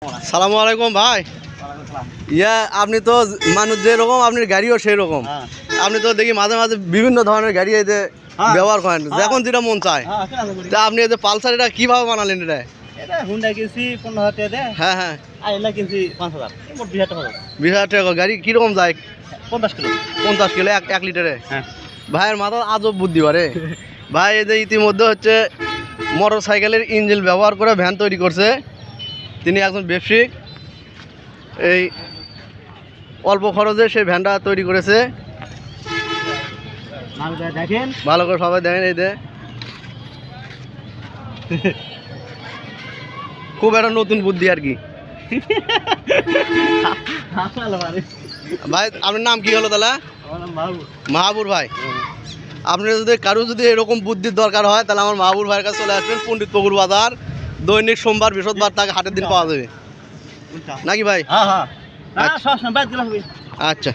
সালামু আলাইকুম ভাই। ইয়া আপনি তো মানুষ যেরকম আপনার গাড়িও সেই রকম। আপনি তো দেখি মাঝে মাঝে বিভিন্ন ধরনের গাড়ি এই যে ব্যবহার করেন, যখন যেটা মন চায়। তা আপনি এই যে পালসার এটা কিভাবে বানালেন? এটা হুন্ডা কিনছি 15,000 টাকা দিয়ে। হ্যাঁ হ্যাঁ, আর এলা কিনছি 5,000, মোট 20,000 টাকা। 20,000 টাকা গাড়ি কিরকম যায়? 50 কিলো। 50 কিলো, এক লিটারে। হ্যাঁ ভাইয়ের মাথা আজব বুদ্ধি পারে। ভাই এই যে ইতিমধ্যে হচ্ছে মোটর সাইকেলের ইঞ্জিন ব্যবহার করে ভ্যান তৈরি করছে। তিনি একজন ব্যবসায়িক, এই অল্প খরচে সেই ভ্যানটা তৈরি করেছে। দেখেন ভালো করে সবাই দেখেন। এই যে খুব একটা নতুন বুদ্ধি আর কি। ভাই আপনার নাম কি হলো তাহলে? মাহাবুর ভাই। আপনি যদি কারো যদি এরকম বুদ্ধির দরকার হয় তাহলে আমার মাহাবুর ভাইয়ের কাছে চলে আসবেন। পণ্ডিত পুকুর বাজার, দৈনিক সোমবার বৃহস্পতিবার তাকে হাটের দিন পাওয়া যাবে নাকি ভাই? হ্যাঁ হ্যাঁ, আচ্ছা।